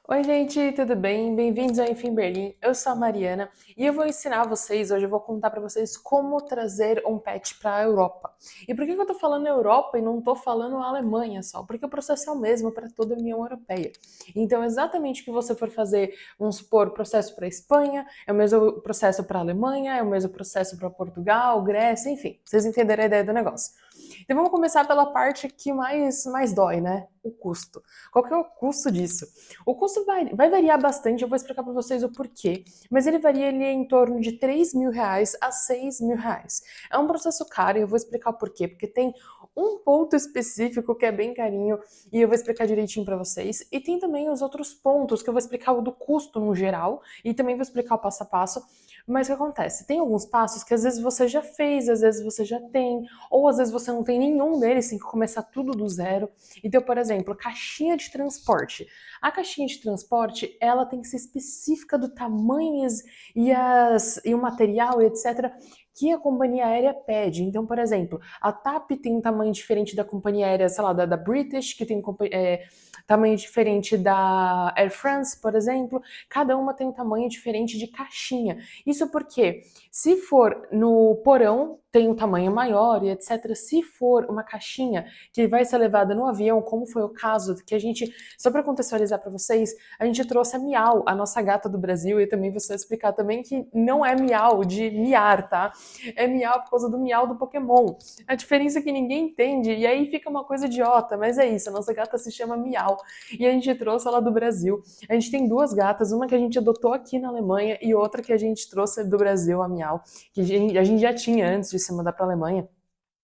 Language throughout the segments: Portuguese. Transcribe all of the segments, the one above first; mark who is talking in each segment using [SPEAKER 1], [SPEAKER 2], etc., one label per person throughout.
[SPEAKER 1] Oi, gente, tudo bem? Bem-vindos ao Enfim Berlim. Eu sou a Mariana e eu vou ensinar vocês, hoje eu vou contar para vocês como trazer um pet para a Europa. E por que eu tô falando Europa e não tô falando Alemanha só? Porque o processo é o mesmo para toda a União Europeia. Então, exatamente o que você for fazer, vamos supor, processo para a Espanha, é o mesmo processo para a Alemanha, é o mesmo processo para Portugal, Grécia, enfim, vocês entenderam a ideia do negócio. Então vamos começar pela parte que mais dói, né? O custo. Qual que é o custo disso? O custo vai variar bastante, eu vou explicar para vocês o porquê, mas ele varia ali em torno de R$ 3.000 a R$ 6.000. É um processo caro e eu vou explicar o porquê, porque tem um ponto específico que é bem carinho e eu vou explicar direitinho para vocês. E tem também os outros pontos que eu vou explicar o do custo no geral e também vou explicar o passo a passo. Mas o que acontece? Tem alguns passos que às vezes você já fez, às vezes você já tem, ou às vezes você não tem nenhum deles, tem que começar tudo do zero. Então, por exemplo, caixinha de transporte. A caixinha de transporte, ela tem que ser específica do tamanho e o material, etc., que a companhia aérea pede. Então, por exemplo, a TAP tem um tamanho diferente da companhia aérea, sei lá, da British, que tem tamanho diferente da Air France, por exemplo. Cada uma tem um tamanho diferente de caixinha. Isso porque, se for no porão, tem um tamanho maior e etc. Se for uma caixinha que vai ser levada no avião, como foi o caso que a gente, só para contextualizar para vocês, a gente trouxe a Miau, a nossa gata do Brasil, e também você explicar também que não é Miau de miar, tá? É Miau por causa do Miau do Pokémon. A diferença é que ninguém entende, e aí fica uma coisa idiota, mas é isso, a nossa gata se chama Miau, e a gente trouxe ela do Brasil. A gente tem duas gatas, uma que a gente adotou aqui na Alemanha e outra que a gente trouxe do Brasil, a Miau, que a gente já tinha antes de se mudar para a Alemanha.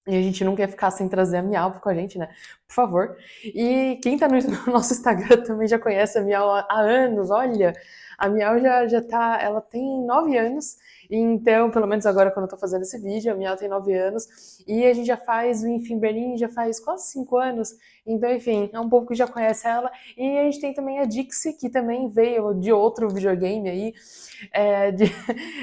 [SPEAKER 1] E a gente não quer ficar sem trazer a Miau com a gente, né? Por favor. E quem tá no nosso Instagram também já conhece a Miau há anos. Olha, a Miau já tá. Ela tem 9 anos. Então, pelo menos agora quando eu tô fazendo esse vídeo, a Miau tem 9 anos. E a gente já faz o Enfim Berlim, já faz quase 5 anos. Então, enfim, é um povo que já conhece ela. E a gente tem também a Dixie, que também veio de outro videogame aí. É, de,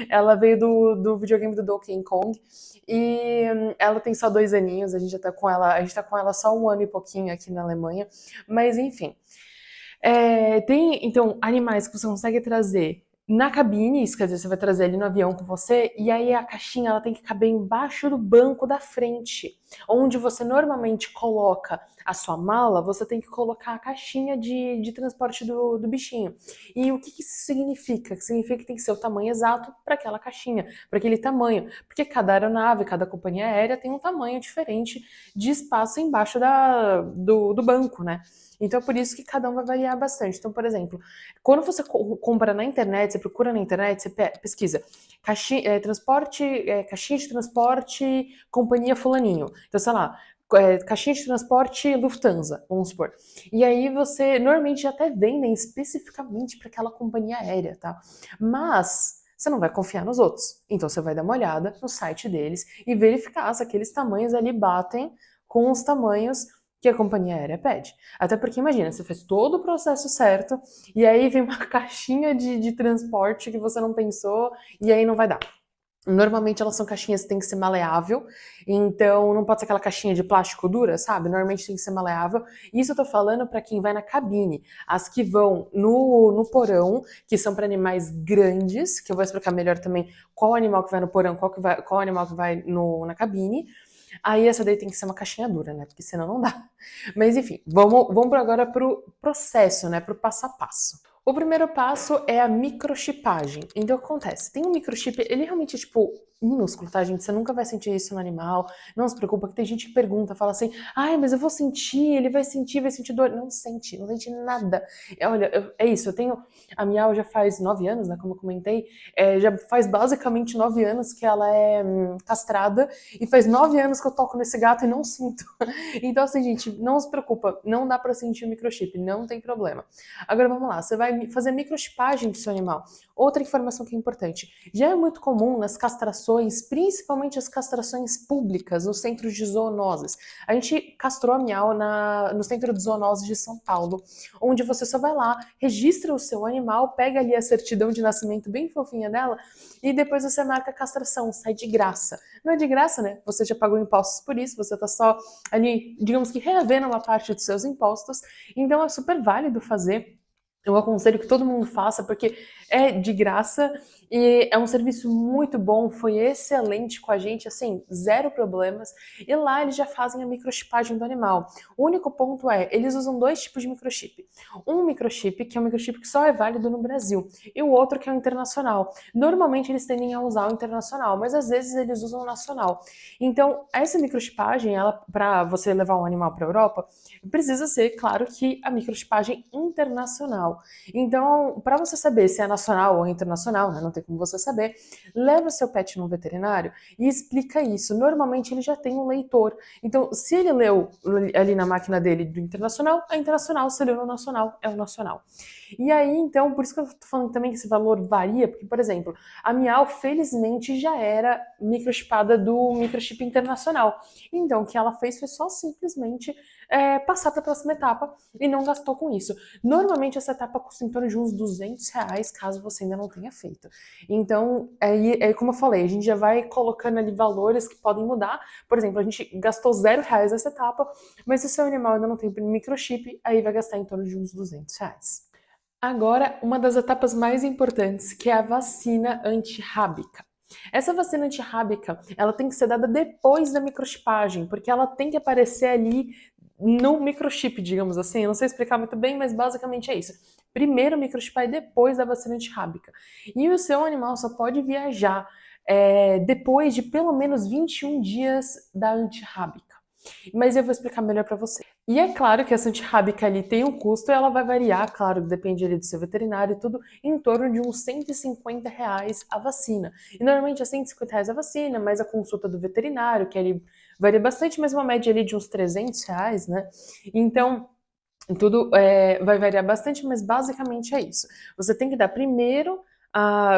[SPEAKER 1] ela veio do videogame do Donkey Kong. E ela tem só 2 aninhos, a gente já tá com ela, a gente tá com ela só 1 ano e pouquinho aqui na Alemanha. Mas enfim. Tem, então, animais que você consegue trazer na cabine, isso quer dizer, você vai trazer ele no avião com você, e aí a caixinha ela tem que caber embaixo do banco da frente. Onde você normalmente coloca a sua mala, você tem que colocar a caixinha de transporte do bichinho. E o que isso significa? Significa que tem que ser o tamanho exato para aquela caixinha, para aquele tamanho. Porque cada aeronave, cada companhia aérea tem um tamanho diferente de espaço embaixo do banco, né? Então é por isso que cada um vai variar bastante. Então, por exemplo, quando você compra na internet, você procura na internet, você pesquisa caixinha de transporte, companhia fulaninho. Então, sei lá, caixinha de transporte Lufthansa, vamos supor. E aí você normalmente até vendem especificamente para aquela companhia aérea, tá? Mas você não vai confiar nos outros. Então você vai dar uma olhada no site deles e verificar se aqueles tamanhos ali batem com os tamanhos que a companhia aérea pede. Até porque, imagina, você fez todo o processo certo e aí vem uma caixinha de transporte que você não pensou e aí não vai dar. Normalmente elas são caixinhas que tem que ser maleável, então não pode ser aquela caixinha de plástico dura, sabe? Normalmente tem que ser maleável. Isso eu tô falando para quem vai na cabine. As que vão no porão, que são para animais grandes, que eu vou explicar melhor também qual animal que vai no porão, qual animal que vai na cabine. Aí essa daí tem que ser uma caixinha dura, né? Porque senão não dá. Mas enfim, vamos agora pro processo, né? Pro passo a passo. O primeiro passo é a microchipagem. Então, o que acontece? Tem um microchip, ele realmente é, tipo, minúsculo, tá, gente? Você nunca vai sentir isso no animal. Não se preocupa, que tem gente que pergunta, fala assim, ai, mas eu vou sentir, ele vai sentir dor. Não sente, não sente nada. Olha, é isso, eu tenho... A Miau já faz 9 anos, né, como eu comentei. Já faz basicamente 9 anos que ela é castrada. E faz 9 anos que eu toco nesse gato e não sinto. Então, assim, gente, não se preocupa. Não dá pra sentir o microchip, não tem problema. Agora vamos lá, você vai fazer microchipagem do seu animal. Outra informação que é importante. Já é muito comum nas castrações, principalmente as castrações públicas, nos centros de zoonoses. A gente castrou a Miau no centro de zoonoses de São Paulo, onde você só vai lá, registra o seu animal, pega ali a certidão de nascimento bem fofinha dela e depois você marca a castração, sai de graça. Não é de graça, né? Você já pagou impostos por isso, você tá só ali, digamos que reavendo uma parte dos seus impostos, então é super válido fazer. Eu aconselho que todo mundo faça, porque é de graça e é um serviço muito bom, foi excelente com a gente, assim, zero problemas. E lá eles já fazem a microchipagem do animal. O único ponto é, eles usam dois tipos de microchip. Um microchip, que é um microchip que só é válido no Brasil, e o outro que é o internacional. Normalmente eles tendem a usar o internacional, mas às vezes eles usam o nacional. Então, essa microchipagem, ela, para você levar um animal para a Europa, precisa ser, claro, que a microchipagem internacional. Então, para você saber se é nacional ou internacional, né, não tem como você saber, leva o seu pet no veterinário e explica isso. Normalmente ele já tem um leitor. Então, se ele leu ali na máquina dele do internacional, é internacional. Se leu no nacional, é o nacional. E aí, então, por isso que eu tô falando também que esse valor varia, porque, por exemplo, a Miau, felizmente, já era microchipada do microchip internacional. Então, o que ela fez foi só simplesmente passar para a próxima etapa e não gastou com isso. Normalmente, essa etapa custa em torno de uns R$ 200, caso você ainda não tenha feito. Então, como eu falei, a gente já vai colocando ali valores que podem mudar. Por exemplo, a gente gastou R$ 0 nessa etapa, mas se o seu animal ainda não tem microchip, aí vai gastar em torno de uns R$ 200. Agora, uma das etapas mais importantes, que é a vacina antirrábica. Essa vacina antirrábica, ela tem que ser dada depois da microchipagem, porque ela tem que aparecer ali no microchip, digamos assim. Eu não sei explicar muito bem, mas basicamente é isso. Primeiro microchipar e depois da vacina antirrábica. E o seu animal só pode viajar depois de pelo menos 21 dias da antirrábica. Mas eu vou explicar melhor para você. E é claro que essa antirrábica ali tem um custo, e ela vai variar, claro, depende ali do seu veterinário e tudo, em torno de uns R$ 150 a vacina. E normalmente é R$ 150 a vacina, mais a consulta do veterinário, que ele varia bastante, mas uma média ali de uns R$ 300, né? Então, tudo vai variar bastante, mas basicamente é isso. Você tem que dar primeiro,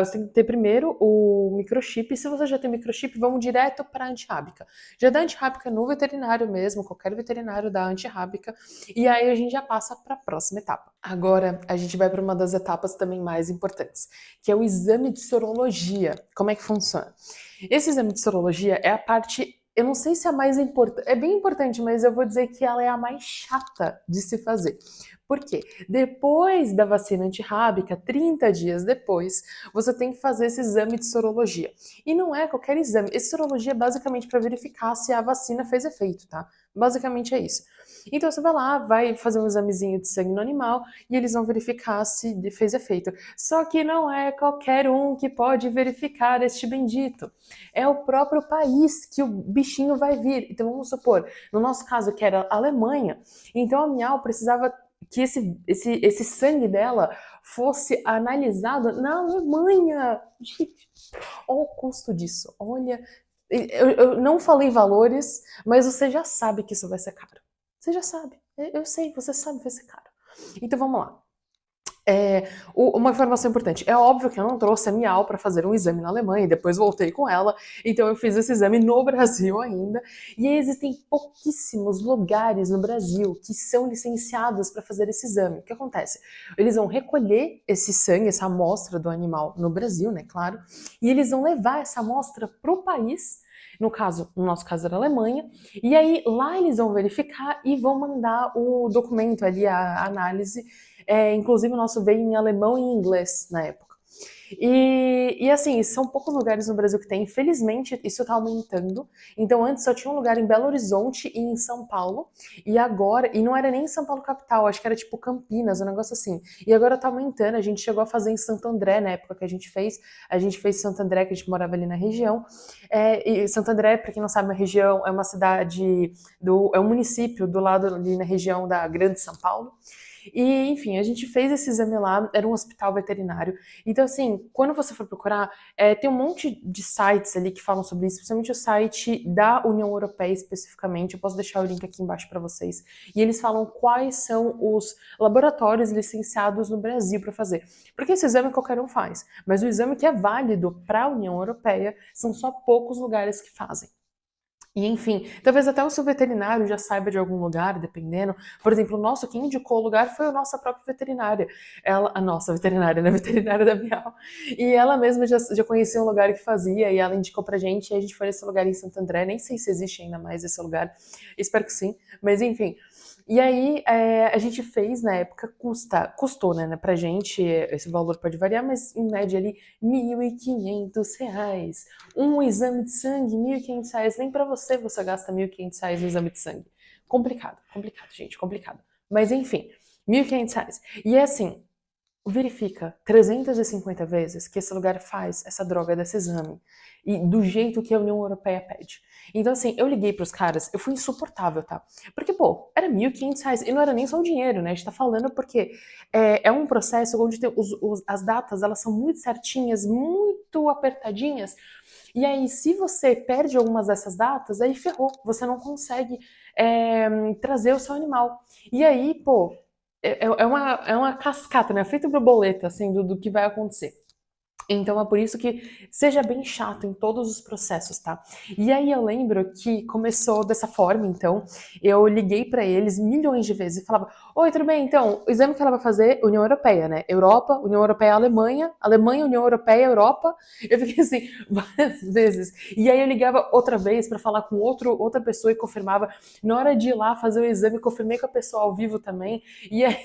[SPEAKER 1] você tem que ter primeiro o microchip. E se você já tem microchip, vamos direto para a antirrábica. Já dá antirrábica no veterinário mesmo, qualquer veterinário dá antirrábica. E aí a gente já passa para a próxima etapa. Agora a gente vai para uma das etapas também mais importantes, que é o exame de sorologia. Como é que funciona? Esse exame de sorologia é a parte, eu não sei se é a mais importante, é bem importante, mas eu vou dizer que ela é a mais chata de se fazer. Por quê? Depois da vacina antirrábica, 30 dias depois, você tem que fazer esse exame de sorologia. E não é qualquer exame. Esse sorologia é basicamente para verificar se a vacina fez efeito, tá? Basicamente é isso. Então você vai lá, vai fazer um examezinho de sangue no animal e eles vão verificar se fez efeito. Só que não é qualquer um que pode verificar este bendito. É o próprio país que o bichinho vai vir. Então vamos supor, no nosso caso que era a Alemanha, então a Miau precisava que esse sangue dela fosse analisado na Alemanha. Gente, olha o custo disso. Olha, eu não falei valores, mas você já sabe que isso vai ser caro. Você já sabe. Eu sei, você sabe que vai ser caro. Então vamos lá. Uma informação importante. É óbvio que eu não trouxe a Miau para fazer um exame na Alemanha e depois voltei com ela, então eu fiz esse exame no Brasil ainda. E existem pouquíssimos lugares no Brasil que são licenciados para fazer esse exame. O que acontece? Eles vão recolher esse sangue, essa amostra do animal no Brasil, né, claro, e eles vão levar essa amostra para o país. No nosso caso era a Alemanha, e aí lá eles vão verificar e vão mandar o documento ali, a análise. Inclusive o nosso veio em alemão e em inglês na época. E assim, são poucos lugares no Brasil que tem. Infelizmente, isso está aumentando. Então, antes só tinha um lugar em Belo Horizonte e em São Paulo. E agora, e não era nem em São Paulo capital, acho que era tipo Campinas, um negócio assim. E agora tá aumentando. A gente chegou a fazer em Santo André na época que a gente fez. A gente fez Santo André, que a gente morava ali na região. E Santo André, para quem não sabe, é uma região, é uma cidade, é um município do lado ali na região da Grande São Paulo. E, enfim, a gente fez esse exame lá, era um hospital veterinário. Então, assim, quando você for procurar, tem um monte de sites ali que falam sobre isso, principalmente o site da União Europeia especificamente. Eu posso deixar o link aqui embaixo para vocês. E eles falam quais são os laboratórios licenciados no Brasil para fazer. Porque esse exame qualquer um faz, mas o exame que é válido para a União Europeia são só poucos lugares que fazem. E enfim, talvez até o seu veterinário já saiba de algum lugar, dependendo. Por exemplo, o nosso, quem indicou o lugar foi a nossa própria veterinária. A nossa veterinária, né? Veterinária da Miau. E ela mesma já conhecia um lugar que fazia, e ela indicou pra gente, e a gente foi nesse lugar em Santo André. Nem sei se existe ainda mais esse lugar, espero que sim, mas enfim. E aí, a gente fez, na época, custou, né, pra gente, esse valor pode variar, mas em média ali, R$ 1.500. Um exame de sangue, R$ 1.500. Nem pra você gasta R$ 1.500 no exame de sangue. Complicado, complicado, gente, complicado. Mas enfim, R$ 1.500. E é assim, verifica 350 vezes que esse lugar faz essa droga desse exame. E do jeito que a União Europeia pede. Então, assim, eu liguei pros caras, eu fui insuportável, tá? Porque, pô, era R$ 1.500 e não era nem só o dinheiro, né? A gente tá falando porque é um processo onde tem as datas, elas são muito certinhas, muito apertadinhas. E aí, se você perde algumas dessas datas, aí ferrou. Você não consegue trazer o seu animal. E aí, pô, é uma cascata, né? Feito borboleta, assim, do que vai acontecer. Então é por isso que seja bem chato em todos os processos, tá? E aí eu lembro que começou dessa forma, então eu liguei pra eles milhões de vezes e falava: Oi, tudo bem? Então, o exame que ela vai fazer, União Europeia, né? Europa, União Europeia, Alemanha, Alemanha, União Europeia, Europa. Eu fiquei assim várias vezes. E aí eu ligava outra vez pra falar com outra pessoa e confirmava. Na hora de ir lá fazer o exame, confirmei com a pessoa ao vivo também. E aí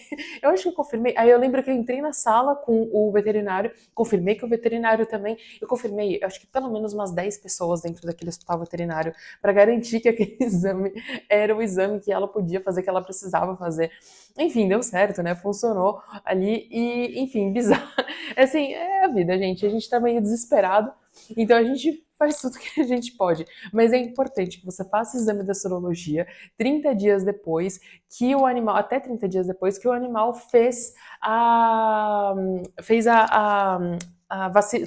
[SPEAKER 1] eu acho que eu confirmei. Aí eu lembro que eu entrei na sala com o veterinário, confirmei que o veterinário também, eu confirmei, eu acho que pelo menos umas 10 pessoas dentro daquele hospital veterinário para garantir que aquele exame era o exame que ela podia fazer, que ela precisava fazer. Enfim, deu certo, né? Funcionou ali e, enfim, bizarro. Assim, é a vida, gente. A gente tá meio desesperado, então a gente faz tudo que a gente pode. Mas é importante que você faça o exame da sorologia 30 dias depois que o animal, até 30 dias depois que o animal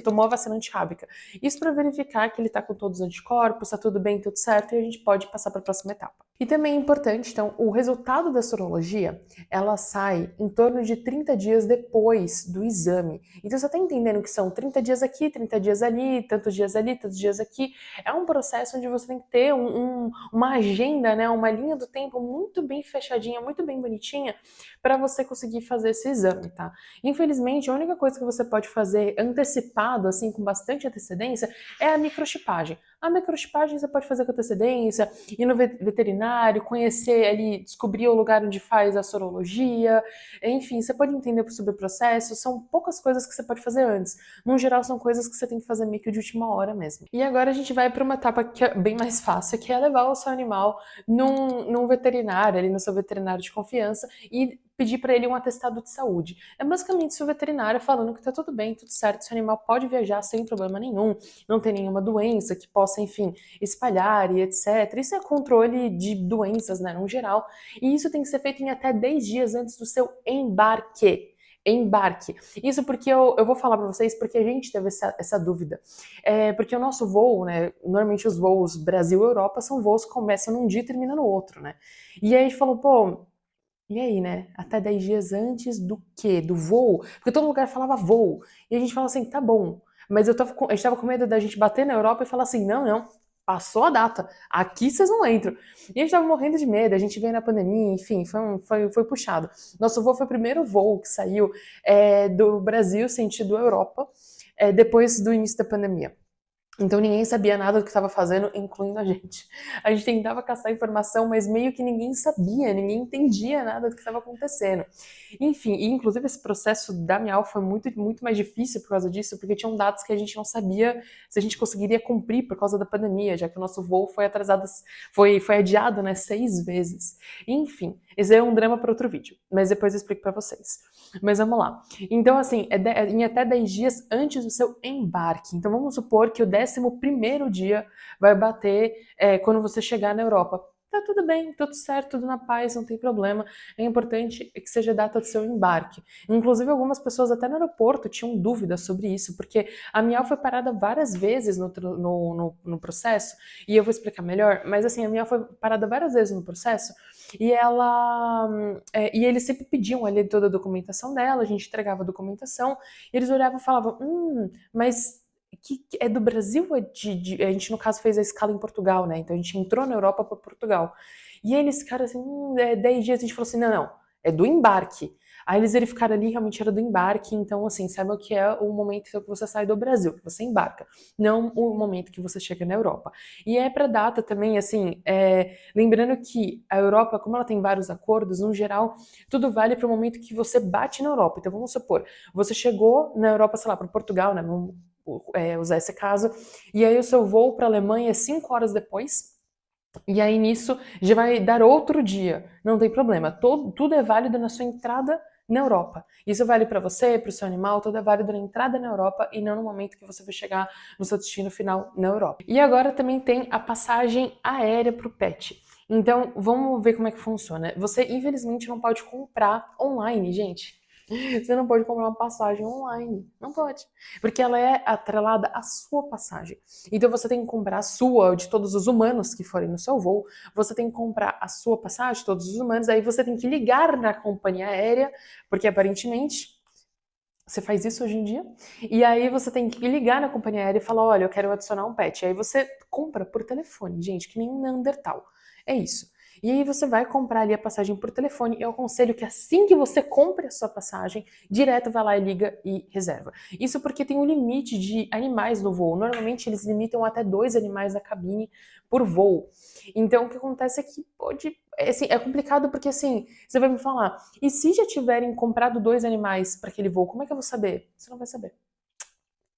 [SPEAKER 1] tomou a vacina antirrábica. Isso para verificar que ele está com todos os anticorpos, está tudo bem, tudo certo, e a gente pode passar para a próxima etapa. E também é importante, então, o resultado da sorologia, ela sai em torno de 30 dias depois do exame. Então você está entendendo que são 30 dias aqui, 30 dias ali, tantos dias aqui. É um processo onde você tem que ter uma agenda, né, uma linha do tempo muito bem fechadinha, muito bem bonitinha, para você conseguir fazer esse exame, tá? Infelizmente, a única coisa que você pode fazer antecipado, assim, com bastante antecedência, é a microchipagem. A microchipagem você pode fazer com antecedência, ir no veterinário, conhecer ali, descobrir o lugar onde faz a sorologia, enfim, você pode entender sobre o processo, são poucas coisas que você pode fazer antes. No geral, são coisas que você tem que fazer meio que de última hora mesmo. E agora a gente vai para uma etapa que é bem mais fácil, que é levar o seu animal num veterinário, ali no seu veterinário de confiança, e pedir para ele um atestado de saúde. É basicamente seu veterinário falando que tá tudo bem, tudo certo, seu animal pode viajar sem problema nenhum, não tem nenhuma doença que possa, enfim, espalhar e etc. Isso é controle de doenças, né, no geral. E isso tem que ser feito em até 10 dias antes do seu embarque. Isso porque eu vou falar para vocês porque a gente teve essa dúvida. Porque o nosso voo, né, normalmente os voos Brasil-Europa são voos que começam num dia e terminam no outro, né? E aí a gente falou, pô, e aí, né? Até 10 dias antes do quê? Do voo? Porque todo lugar falava voo. E a gente fala assim, tá bom. Mas a gente tava com medo da gente bater na Europa e falar assim, não, não, passou a data. Aqui vocês não entram. E a gente tava morrendo de medo, a gente veio na pandemia, enfim, foi puxado. Nosso voo foi o primeiro voo que saiu do Brasil sentido Europa, depois do início da pandemia. Então ninguém sabia nada do que estava fazendo, incluindo a gente. A gente tentava caçar informação, mas meio que ninguém sabia, ninguém entendia nada do que estava acontecendo. Enfim, e inclusive esse processo da Miau foi muito, muito mais difícil por causa disso, porque tinham dados que a gente não sabia se a gente conseguiria cumprir por causa da pandemia, já que o nosso voo foi atrasado, foi adiado, né, 6 vezes. Enfim, esse é um drama para outro vídeo, mas depois eu explico para vocês. Mas vamos lá. Então, assim, em até 10 dias antes do seu embarque. Então, vamos supor que o 11º dia vai bater quando você chegar na Europa. Tá tudo bem, tudo certo, tudo na paz, não tem problema. É importante que seja a data do seu embarque. Inclusive, algumas pessoas até no aeroporto tinham dúvidas sobre isso, porque a Miau foi parada várias vezes no processo, e eu vou explicar melhor, mas assim, a Miau foi parada várias vezes no processo, e eles sempre pediam ali toda a documentação dela, a gente entregava a documentação, e eles olhavam e falavam, mas que é do Brasil? A gente, no caso, fez a escala em Portugal, né? Então a gente entrou na Europa para Portugal. E eles, cara, assim, 10 dias, a gente falou assim, não, não, é do embarque. Aí eles verificaram ali, realmente era do embarque, então assim, saiba que é o momento que você sai do Brasil, que você embarca, não o momento que você chega na Europa. E é para data também, assim, lembrando que a Europa, como ela tem vários acordos, no geral, tudo vale para o momento que você bate na Europa. Então vamos supor, você chegou na Europa, sei lá, para Portugal, né? Vamos usar esse caso, e aí o seu voo para a Alemanha é 5 horas depois. E aí nisso já vai dar outro dia, não tem problema. Tudo é válido na sua entrada na Europa. Isso vale para você, para o seu animal, tudo é válido na entrada na Europa e não no momento que você vai chegar no seu destino final na Europa. E agora também tem a passagem aérea para o pet. Então vamos ver como é que funciona. Você infelizmente não pode comprar online, gente. Você não pode comprar uma passagem online. Não pode. Porque ela é atrelada à sua passagem. Então você tem que comprar a sua, de todos os humanos que forem no seu voo. Você tem que comprar a sua passagem, de todos os humanos. Aí você tem que ligar na companhia aérea, porque aparentemente você faz isso hoje em dia. E aí você tem que ligar na companhia aérea e falar: olha, eu quero adicionar um pet. Aí você compra por telefone, gente, que nem um Neandertal. É isso. E aí você vai comprar ali a passagem por telefone. Eu aconselho que assim que você compre a sua passagem, direto vai lá e liga e reserva. Isso porque tem um limite de animais no voo. Normalmente eles limitam até 2 animais na cabine por voo. Então o que acontece é que pode. Assim, é complicado porque assim, você vai me falar, e se já tiverem comprado 2 animais para aquele voo, como é que eu vou saber? Você não vai saber.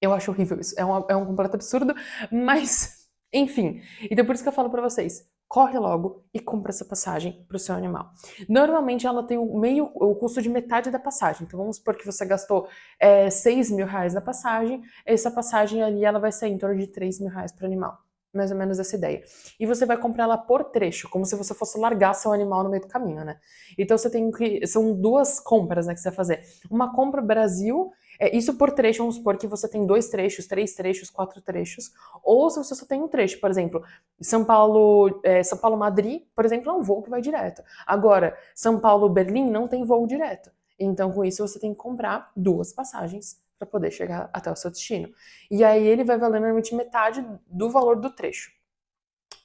[SPEAKER 1] Eu acho horrível isso. É um completo absurdo, mas, enfim. Então, por isso que eu falo pra vocês: corre logo e compra essa passagem pro seu animal. Normalmente, ela tem o custo de metade da passagem. Então, vamos supor que você gastou R$ 6.000 na passagem. Essa passagem ali, ela vai sair em torno de R$ 3.000 pro animal. Mais ou menos essa ideia. E você vai comprar ela por trecho, como se você fosse largar seu animal no meio do caminho, né? Então, você tem que. São 2 compras, né, que você vai fazer. Uma compra Brasil. Isso por trecho, vamos supor que você tem 2 trechos, 3 trechos, 4 trechos, ou se você só tem um trecho, por exemplo, São Paulo Madrid, por exemplo, é um voo que vai direto. Agora, São Paulo Berlim não tem voo direto. Então, com isso, você tem que comprar 2 passagens para poder chegar até o seu destino. E aí ele vai valer normalmente metade do valor do trecho.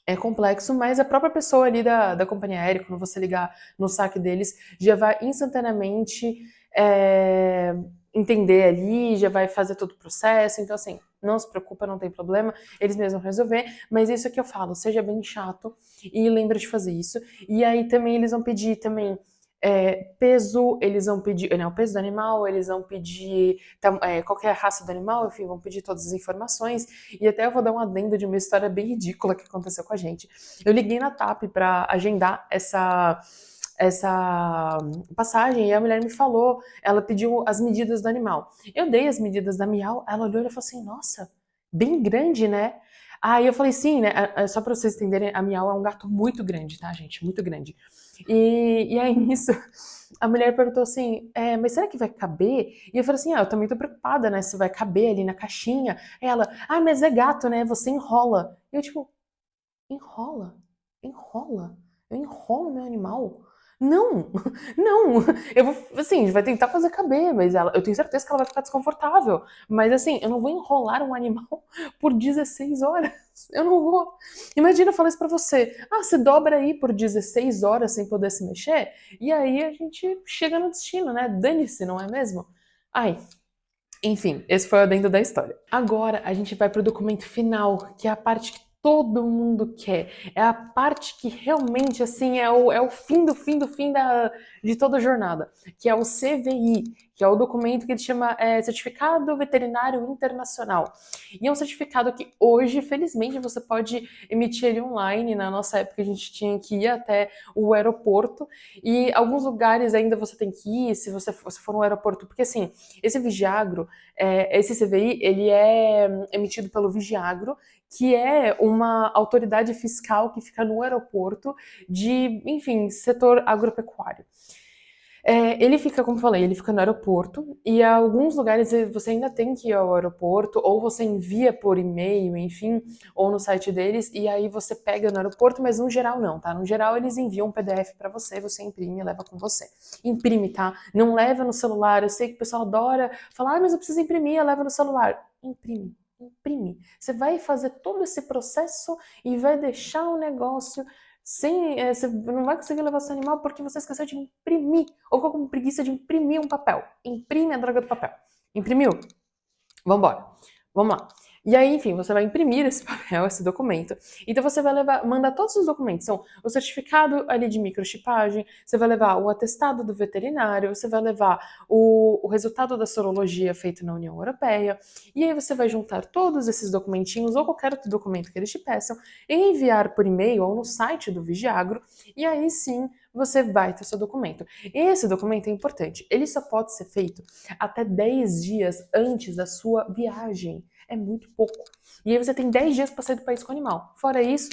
[SPEAKER 1] É complexo, mas a própria pessoa ali da companhia aérea, quando você ligar no saque deles, já vai instantaneamente é, entender ali, já vai fazer todo o processo. Então, assim, não se preocupa, não tem problema, eles mesmos vão resolver. Mas isso que eu falo, seja bem chato e lembra de fazer isso. E aí também eles vão pedir também peso, eles vão pedir, né, o peso do animal, eles vão pedir qual que é a raça do animal, enfim, vão pedir todas as informações. E até eu vou dar um adendo de uma história bem ridícula que aconteceu com a gente. Eu liguei na TAP para agendar essa passagem e a mulher me falou, ela pediu as medidas do animal. Eu dei as medidas da Miau, ela olhou e falou assim: nossa, bem grande, né? Aí eu falei: sim, né? Só pra vocês entenderem, a Miau é um gato muito grande, tá, gente? Muito grande. E aí nisso, a mulher perguntou assim: mas será que vai caber? E eu falei assim: eu também tô preocupada, né? Se vai caber ali na caixinha. Aí ela: mas é gato, né? Você enrola. E eu, tipo, enrola? Enrola? Eu enrolo meu animal? Não, não. Eu vou, assim, vai tentar fazer caber, mas eu tenho certeza que ela vai ficar desconfortável. Mas assim, eu não vou enrolar um animal por 16 horas. Eu não vou. Imagina eu falar isso pra você. Você dobra aí por 16 horas sem poder se mexer, e aí a gente chega no destino, né? Dane-se, não é mesmo? Ai, enfim, esse foi o adendo da história. Agora a gente vai para o documento final, que é a parte que todo mundo quer. É a parte que realmente, assim, é o fim do fim do fim de toda a jornada, que é o CVI, que é o documento que ele chama Certificado Veterinário Internacional. E é um certificado que hoje, felizmente, você pode emitir ele online. Na nossa época, a gente tinha que ir até o aeroporto, e alguns lugares ainda você tem que ir, se você for no aeroporto, porque assim, esse Vigiagro, esse CVI, ele é emitido pelo Vigiagro, que é uma autoridade fiscal que fica no aeroporto de, enfim, setor agropecuário. Ele fica, como eu falei, ele fica no aeroporto, e a alguns lugares você ainda tem que ir ao aeroporto, ou você envia por e-mail, enfim, ou no site deles, e aí você pega no aeroporto, mas no geral não, tá? No geral eles enviam um PDF pra você, você imprime e leva com você. Imprime, tá? Não leva no celular. Eu sei que o pessoal adora falar: mas eu preciso imprimir, leva no celular. Imprime. Imprime. Você vai fazer todo esse processo e vai deixar o negócio você não vai conseguir levar seu animal porque você esqueceu de imprimir, ou ficou com preguiça de imprimir um papel. Imprime a droga do papel. Imprimiu? Vambora. Vamos lá. E aí, enfim, você vai imprimir esse papel, esse documento. Então você vai mandar todos os documentos. São o certificado ali de microchipagem, você vai levar o atestado do veterinário, você vai levar o resultado da sorologia feito na União Europeia. E aí você vai juntar todos esses documentinhos ou qualquer outro documento que eles te peçam e enviar por e-mail ou no site do Vigiagro. E aí sim você vai ter seu documento. Esse documento é importante. Ele só pode ser feito até 10 dias antes da sua viagem. É muito pouco. E aí você tem 10 dias para sair do país com o animal. Fora isso,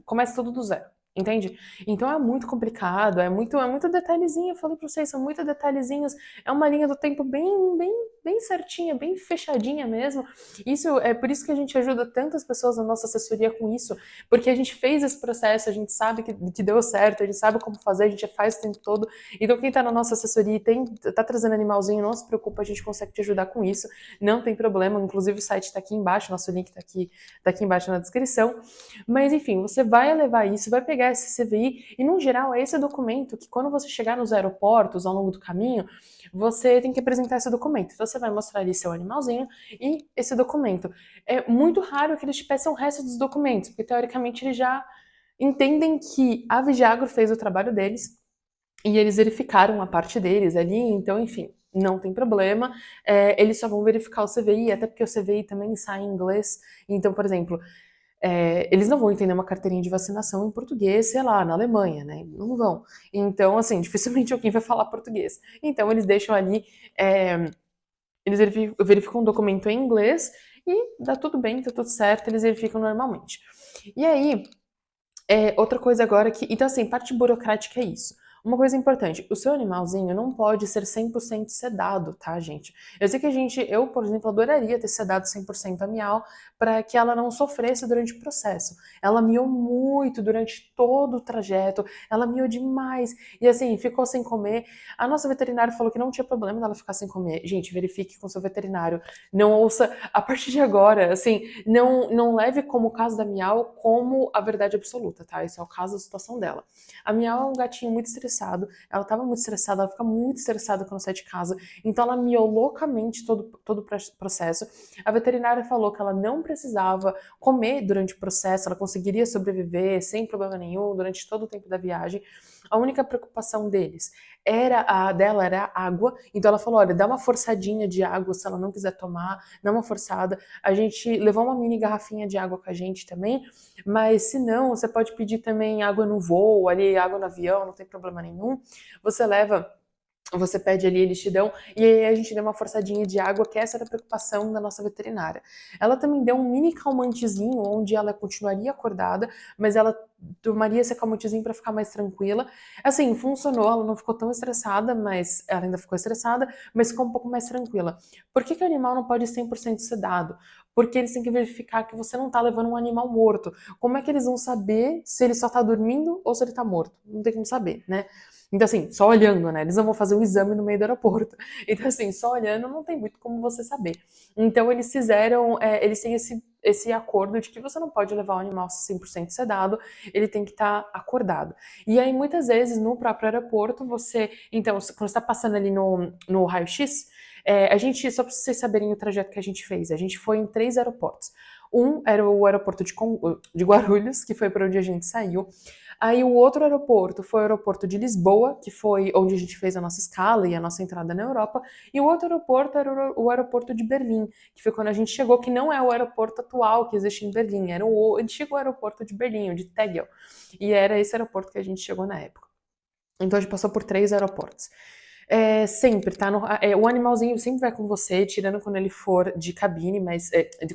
[SPEAKER 1] começa tudo do zero. Entende? Então é muito complicado, é muito detalhezinho. Eu falei pra vocês, são muito detalhezinhos. É uma linha do tempo bem certinha, bem fechadinha mesmo. Isso é por isso que a gente ajuda tantas pessoas na nossa assessoria com isso, porque a gente fez esse processo, a gente sabe que deu certo, a gente sabe como fazer, a gente faz o tempo todo. Então quem tá na nossa assessoria e tá trazendo animalzinho, não se preocupa, a gente consegue te ajudar com isso. Não tem problema, inclusive o site tá aqui embaixo, nosso link tá aqui embaixo na descrição. Mas enfim, você vai levar isso, vai pegar esse CVI e, no geral, é esse documento que, quando você chegar nos aeroportos ao longo do caminho, você tem que apresentar esse documento. Então, você vai mostrar ali seu animalzinho e esse documento. É muito raro que eles te peçam o resto dos documentos, porque, teoricamente, eles já entendem que a Vigiagro fez o trabalho deles e eles verificaram a parte deles ali, então, enfim, não tem problema. Eles só vão verificar o CVI, até porque o CVI também sai em inglês. Então, por exemplo, eles não vão entender uma carteirinha de vacinação em português, sei lá, na Alemanha, né? Não vão. Então, assim, dificilmente alguém vai falar português. Então, eles deixam ali, eles verificam um documento em inglês e dá tudo bem, tá tudo certo, eles verificam normalmente. E aí, outra coisa agora que. Então, assim, parte burocrática é isso. Uma coisa importante, o seu animalzinho não pode ser 100% sedado, tá, gente? Eu sei que eu, por exemplo, adoraria ter sedado 100% a Miau para que ela não sofresse durante o processo. Ela miou muito durante todo o trajeto, ela miou demais. E assim, ficou sem comer. A nossa veterinária falou que não tinha problema dela ficar sem comer. Gente, verifique com seu veterinário. Não ouça, a partir de agora, assim, não leve como o caso da Miau como a verdade absoluta, tá? Esse é o caso da situação dela. A Miau é um gatinho muito estressado, ela tava muito estressada, ela fica muito estressada quando sai de casa, então ela miou loucamente todo o processo. A veterinária falou que ela não precisava comer durante o processo, ela conseguiria sobreviver sem problema nenhum durante todo o tempo da viagem. A única preocupação era a água, então ela falou, olha, dá uma forçadinha de água se ela não quiser tomar, dá uma forçada. A gente levou uma mini garrafinha de água com a gente também, mas se não, você pode pedir também água no voo, ali, água no avião, não tem problema nenhum. Você pede ali, eles te dão, e aí a gente deu uma forçadinha de água, que essa era a preocupação da nossa veterinária. Ela também deu um mini calmantezinho, onde ela continuaria acordada, mas ela tomaria esse calmantezinho para ficar mais tranquila. Assim, funcionou, ela não ficou tão estressada, mas ela ainda ficou estressada, mas ficou um pouco mais tranquila. Por que o animal não pode ir 100% sedado? Porque eles têm que verificar que você não está levando um animal morto. Como é que eles vão saber se ele só está dormindo ou se ele está morto? Não tem como saber, né? Então, assim, só olhando, né? Eles não vão fazer um exame no meio do aeroporto. Então, assim, só olhando não tem muito como você saber. Então, eles têm esse acordo de que você não pode levar o animal 100% sedado, ele tem que estar acordado. E aí, muitas vezes, no próprio aeroporto, então, quando você está passando ali no raio-x, só para vocês saberem o trajeto que a gente fez, a gente foi em 3 aeroportos. Um era o aeroporto de Guarulhos, que foi para onde a gente saiu. Aí o outro aeroporto foi o aeroporto de Lisboa, que foi onde a gente fez a nossa escala e a nossa entrada na Europa. E o outro aeroporto era o aeroporto de Berlim, que foi quando a gente chegou, que não é o aeroporto atual que existe em Berlim, era o antigo aeroporto de Berlim, o de Tegel. E era esse aeroporto que a gente chegou na época. Então a gente passou por 3 aeroportos. Sempre, tá? O animalzinho sempre vai com você, tirando quando ele for de cabine,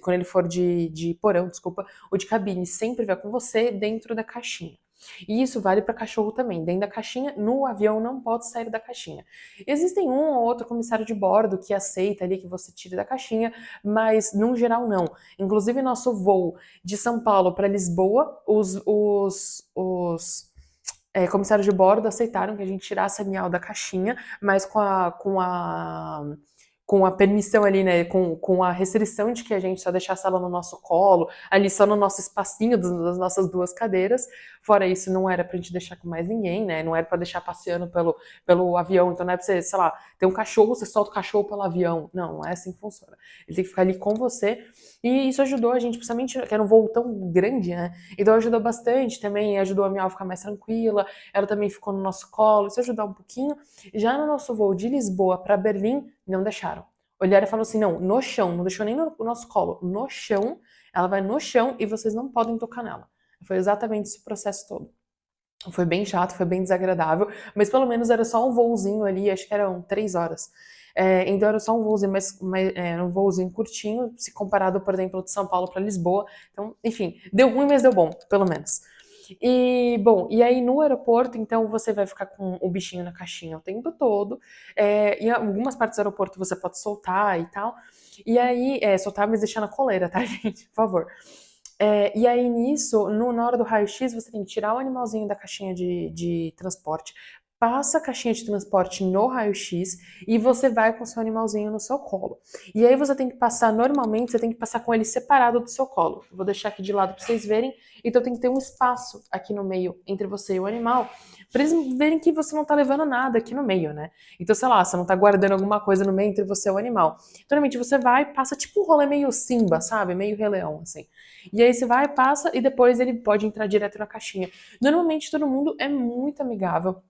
[SPEAKER 1] quando ele for de porão, desculpa, o de cabine sempre vai com você dentro da caixinha. E isso vale para cachorro também. Dentro da caixinha, no avião não pode sair da caixinha. Existem um ou outro comissário de bordo que aceita ali que você tire da caixinha, mas no geral não. Inclusive, nosso voo de São Paulo para Lisboa, os comissários de bordo aceitaram que a gente tirasse a Miau da caixinha, mas com a permissão ali, né, com a restrição de que a gente só deixasse ela no nosso colo, ali só no nosso espacinho das nossas duas cadeiras. Fora isso, não era pra gente deixar com mais ninguém, né, não era pra deixar passeando pelo avião, então não é pra você, sei lá, ter um cachorro, você solta o cachorro pelo avião. Não, não é assim que funciona. Ele tem que ficar ali com você, e isso ajudou a gente, principalmente que era um voo tão grande, né, então ajudou bastante também, ajudou a minha avó a ficar mais tranquila, ela também ficou no nosso colo, isso ajudou um pouquinho. Já no nosso voo de Lisboa para Berlim, não deixaram. Olharam e falaram assim, não, no chão, não deixou nem no nosso colo, no chão, ela vai no chão e vocês não podem tocar nela. Foi exatamente esse processo todo. Foi bem chato, foi bem desagradável, mas pelo menos era só um voozinho ali, acho que eram 3 horas. Então era só um voozinho, um voozinho curtinho, se comparado, por exemplo, de São Paulo para Lisboa. Então, enfim, deu ruim, mas deu bom, pelo menos. E, bom, e aí no aeroporto, então você vai ficar com o bichinho na caixinha o tempo todo. Em algumas partes do aeroporto você pode soltar e tal. E aí, soltar, mas deixar na coleira, tá, gente? Por favor. E aí nisso, na hora do raio-x, você tem que tirar o animalzinho da caixinha de transporte, passa a caixinha de transporte no raio-x e você vai com o seu animalzinho no seu colo. E aí você tem que passar, normalmente, você tem que passar com ele separado do seu colo. Eu vou deixar aqui de lado para vocês verem. Então tem que ter um espaço aqui no meio entre você e o animal, para eles verem que você não tá levando nada aqui no meio, né? Então, sei lá, você não tá guardando alguma coisa no meio entre você e o animal. Normalmente você vai, passa tipo um rolê meio Simba, sabe? Meio Rei Leão, assim. E aí você vai, passa e depois ele pode entrar direto na caixinha. Normalmente todo mundo é muito amigável.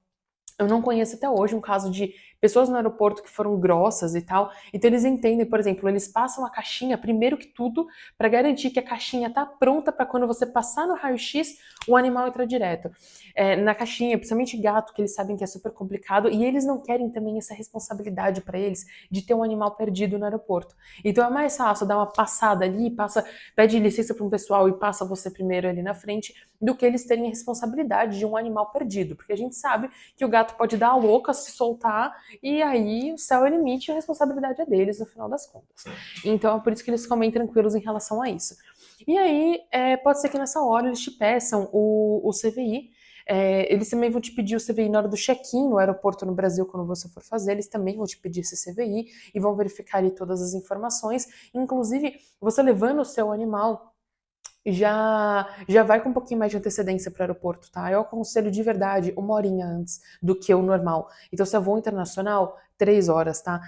[SPEAKER 1] Eu não conheço até hoje um caso de pessoas no aeroporto que foram grossas e tal. Então eles entendem, por exemplo, eles passam a caixinha primeiro que tudo para garantir que a caixinha tá pronta para quando você passar no raio-x, o animal entra direto. Na caixinha, principalmente gato, que eles sabem que é super complicado e eles não querem também essa responsabilidade para eles de ter um animal perdido no aeroporto. Então é mais fácil dar uma passada ali, pede licença para um pessoal e passa você primeiro ali na frente, do que eles terem a responsabilidade de um animal perdido, porque a gente sabe que o gato pode dar a louca, se soltar, e aí o céu é o limite e a responsabilidade é deles, no final das contas. Então é por isso que eles ficam bem tranquilos em relação a isso. E aí, pode ser que nessa hora eles te peçam o CVI, eles também vão te pedir o CVI na hora do check-in no aeroporto no Brasil, quando você for fazer, eles também vão te pedir esse CVI e vão verificar ali todas as informações. Inclusive, você levando o seu animal já vai com um pouquinho mais de antecedência para o aeroporto, tá? Eu aconselho de verdade 1 horinha antes do que o normal. Então, se é voo internacional, 3 horas, tá?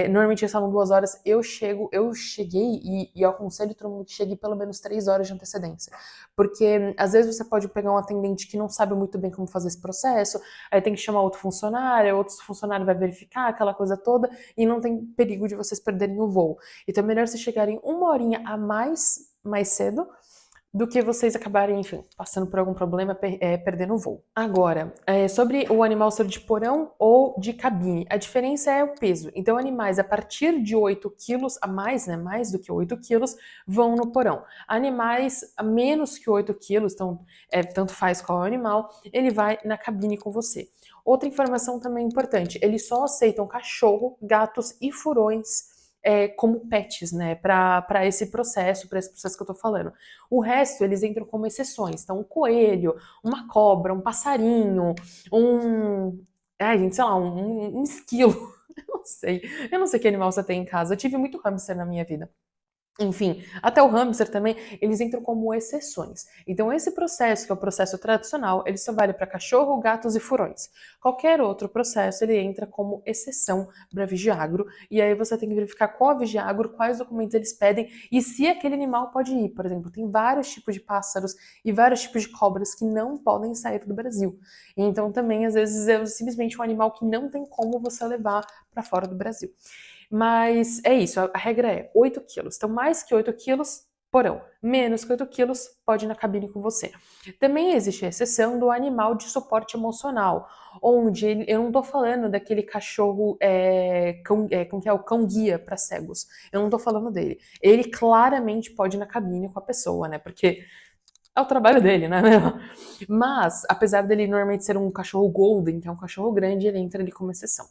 [SPEAKER 1] Normalmente eles falam 2 horas. Eu cheguei e eu aconselho todo mundo que chegue pelo menos 3 horas de antecedência. Porque às vezes você pode pegar um atendente que não sabe muito bem como fazer esse processo, aí tem que chamar outro funcionário vai verificar aquela coisa toda e não tem perigo de vocês perderem o voo. Então é melhor vocês chegarem 1 horinha a mais cedo do que vocês acabarem, enfim, passando por algum problema, perdendo o voo. Agora, sobre o animal ser de porão ou de cabine, a diferença é o peso. Então, animais a partir de 8 quilos a mais, né, mais do que 8 quilos, vão no porão. Animais a menos que 8 quilos, então, tanto faz qual é o animal, ele vai na cabine com você. Outra informação também importante, eles só aceitam cachorro, gatos e furões como pets, né, para esse processo que eu tô falando. O resto, eles entram como exceções. Então, um coelho, uma cobra, um passarinho, gente, sei lá, um esquilo. Eu não sei. Eu não sei que animal você tem em casa. Eu tive muito hamster na minha vida. Enfim, até o hamster também, eles entram como exceções. Então, esse processo, que é o processo tradicional, ele só vale para cachorro, gatos e furões. Qualquer outro processo, ele entra como exceção para Vigiagro, e aí você tem que verificar qual Vigiagro, quais documentos eles pedem e se aquele animal pode ir. Por exemplo, tem vários tipos de pássaros e vários tipos de cobras que não podem sair do Brasil. Então, também, às vezes, é simplesmente um animal que não tem como você levar para fora do Brasil. Mas é isso, a regra é 8 quilos. Então, mais que 8 quilos, porão. Menos que 8 quilos, pode ir na cabine com você. Também existe a exceção do animal de suporte emocional, onde eu não estou falando daquele cachorro, como que é o cão-guia para cegos. Eu não estou falando dele. Ele claramente pode ir na cabine com a pessoa, né? Porque é o trabalho dele, né? Mas, apesar dele normalmente ser um cachorro golden, que é um cachorro grande, ele entra ali como exceção.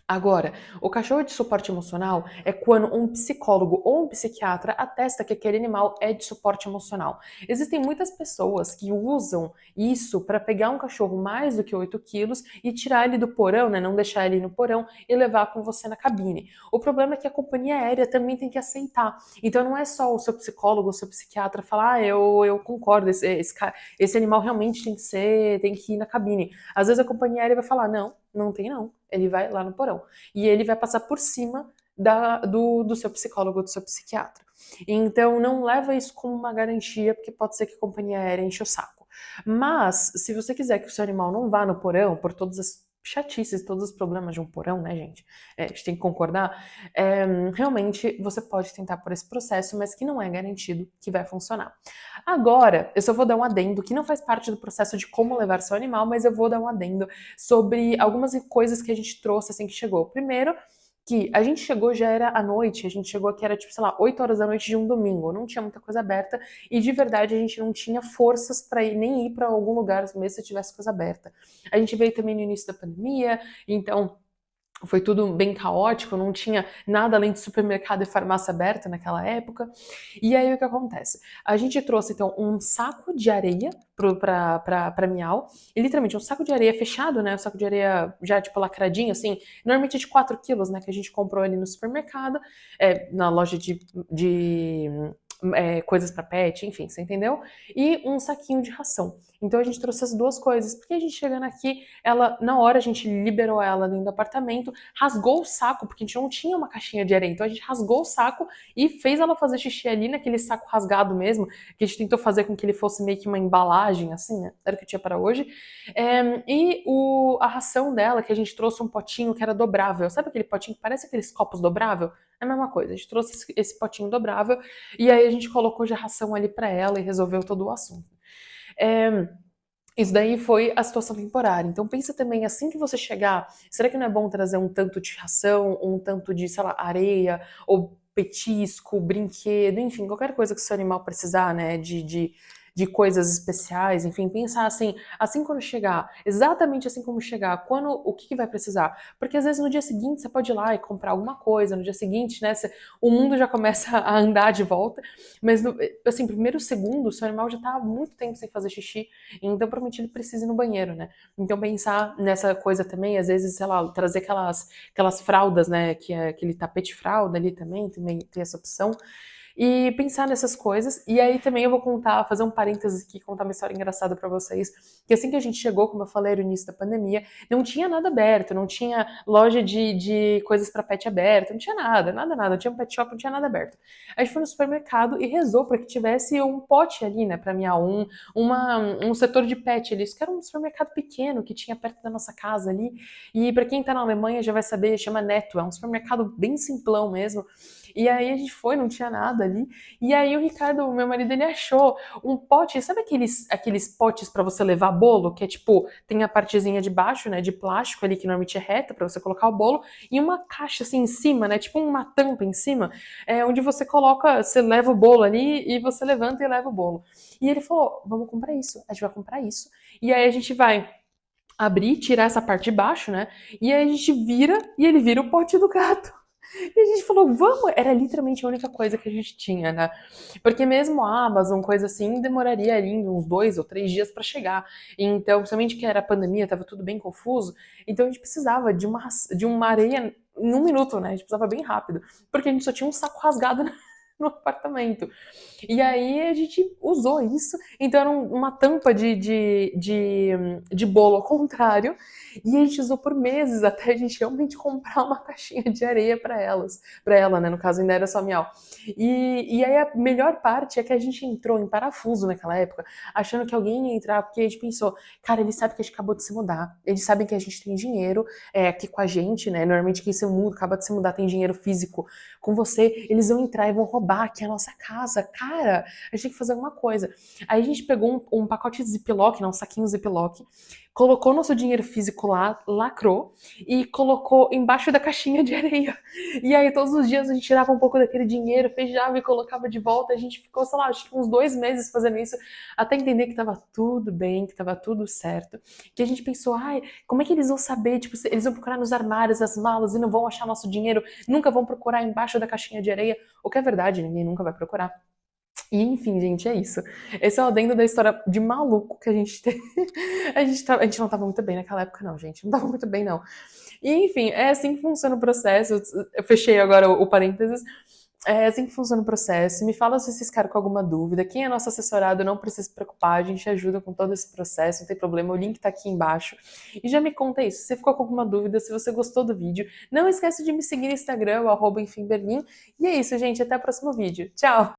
[SPEAKER 1] Agora, o cachorro de suporte emocional é quando um psicólogo ou um psiquiatra atesta que aquele animal é de suporte emocional. Existem muitas pessoas que usam isso para pegar um cachorro mais do que 8 quilos e tirar ele do porão, né, não deixar ele no porão e levar com você na cabine. O problema é que a companhia aérea também tem que aceitar. Então não é só o seu psicólogo ou o seu psiquiatra falar, eu concordo, esse animal realmente tem que ir na cabine. Às vezes a companhia aérea vai falar, não tem não. Ele vai lá no porão. E ele vai passar por cima do seu psicólogo, do seu psiquiatra. Então, não leva isso como uma garantia, porque pode ser que a companhia aérea enche o saco. Mas, se você quiser que o seu animal não vá no porão, por todas as chatices, todos os problemas de um porão, né, gente? A gente tem que concordar. Realmente, você pode tentar por esse processo, mas que não é garantido que vai funcionar. Agora, eu só vou dar um adendo que não faz parte do processo de como levar seu animal, mas eu vou dar um adendo sobre algumas coisas que a gente trouxe assim que chegou. Primeiro, que a gente chegou já era à noite, a gente chegou aqui era tipo, sei lá, 8 horas da noite de um domingo, não tinha muita coisa aberta e de verdade a gente não tinha forças para ir nem ir para algum lugar mesmo se tivesse coisa aberta. A gente veio também no início da pandemia, então foi tudo bem caótico, não tinha nada além de supermercado e farmácia aberta naquela época. E aí o que acontece? A gente trouxe então um saco de areia pra Miau, e literalmente um saco de areia fechado, né? Um saco de areia já tipo lacradinho, assim, normalmente de 4 quilos, né? Que a gente comprou ali no supermercado, na loja de coisas para pet, enfim, você entendeu? E um saquinho de ração. Então a gente trouxe as duas coisas, porque a gente chegando aqui, ela, na hora a gente liberou ela dentro do apartamento, rasgou o saco, porque a gente não tinha uma caixinha de areia, então a gente rasgou o saco e fez ela fazer xixi ali naquele saco rasgado mesmo, que a gente tentou fazer com que ele fosse meio que uma embalagem, assim, né? Era o que tinha para hoje. A ração dela, que a gente trouxe um potinho que era dobrável, sabe aquele potinho que parece aqueles copos dobrável? É a mesma coisa, a gente trouxe esse potinho dobrável e aí a gente colocou de ração ali para ela e resolveu todo o assunto. Isso daí foi a situação temporária. Então pensa também, assim que você chegar, será que não é bom trazer um tanto de ração, um tanto de, sei lá, areia, ou petisco, brinquedo, enfim, qualquer coisa que o seu animal precisar, né, de coisas especiais, enfim, pensar assim quando chegar, exatamente assim como chegar, o que vai precisar. Porque às vezes no dia seguinte você pode ir lá e comprar alguma coisa, no dia seguinte, né, o mundo já começa a andar de volta, mas, assim, primeiro segundo, o seu animal já tá há muito tempo sem fazer xixi, então provavelmente ele precisa ir no banheiro, né? Então pensar nessa coisa também, às vezes, sei lá, trazer aquelas fraldas, né? Que é aquele tapete fralda ali também tem essa opção e pensar nessas coisas. E aí também eu vou fazer um parênteses aqui, contar uma história engraçada pra vocês. Que assim que a gente chegou, como eu falei no início da pandemia, não tinha nada aberto, não tinha loja de coisas pra pet aberto, não tinha nada. Não tinha um pet shop, não tinha nada aberto. A gente foi no supermercado e rezou para que tivesse um pote ali, né, pra miar, um setor de pet ali. Isso que era um supermercado pequeno que tinha perto da nossa casa ali. E pra quem tá na Alemanha já vai saber, chama Netto, é um supermercado bem simplão mesmo. E aí a gente foi, não tinha nada ali. E aí o Ricardo, meu marido, ele achou um pote, sabe aqueles potes para você levar bolo, que é tipo, tem a partezinha de baixo, né, de plástico ali que normalmente é reta para você colocar o bolo, e uma caixa assim em cima, né, tipo uma tampa em cima, onde você coloca, você leva o bolo ali e você levanta e leva o bolo. E ele falou, vamos comprar isso, a gente vai comprar isso. E aí a gente vai abrir, tirar essa parte de baixo, né? E aí a gente vira e ele vira o pote do gato. E a gente falou, vamos! Era literalmente a única coisa que a gente tinha, né? Porque mesmo a Amazon, coisa assim, demoraria ali uns 2 ou 3 dias para chegar. Então, principalmente que era pandemia, tava tudo bem confuso. Então a gente precisava de uma areia em um minuto, né? A gente precisava bem rápido. Porque a gente só tinha um saco rasgado no apartamento. E aí a gente usou isso. Então era uma tampa de bolo ao contrário. E a gente usou por meses até a gente realmente comprar uma caixinha de areia para ela, né? No caso ainda era só miau. E aí a melhor parte é que a gente entrou em parafuso naquela época, achando que alguém ia entrar, porque a gente pensou, cara, eles sabem que a gente acabou de se mudar, eles sabem que a gente tem dinheiro aqui com a gente, né? Normalmente quem se muda, acaba de se mudar tem dinheiro físico com você, eles vão entrar e vão roubar aqui a nossa casa. Cara, a gente tem que fazer alguma coisa. Aí a gente pegou um pacote de Ziploc, né, um saquinho Ziploc, colocou nosso dinheiro físico lá, lacrou e colocou embaixo da caixinha de areia. E aí todos os dias a gente tirava um pouco daquele dinheiro, fechava e colocava de volta. A gente ficou, sei lá, acho que uns 2 meses fazendo isso, até entender que tava tudo bem, que tava tudo certo. Que a gente pensou, ai, como é que eles vão saber? Tipo, eles vão procurar nos armários, nas malas e não vão achar nosso dinheiro, nunca vão procurar embaixo da caixinha de areia. O que é verdade, ninguém nunca vai procurar. E enfim, gente, é isso. Esse é o adendo da história de maluco que a gente tem. A gente não tava muito bem naquela época, não, gente. Não tava muito bem, não. E enfim, é assim que funciona o processo. Eu fechei agora o parênteses. É assim que funciona o processo. Me fala se vocês ficaram com alguma dúvida. Quem é nosso assessorado, não precisa se preocupar. A gente ajuda com todo esse processo, não tem problema. O link tá aqui embaixo. E já me conta isso. Se você ficou com alguma dúvida, se você gostou do vídeo, não esquece de me seguir no Instagram, @enfimberlim. E é isso, gente. Até o próximo vídeo. Tchau!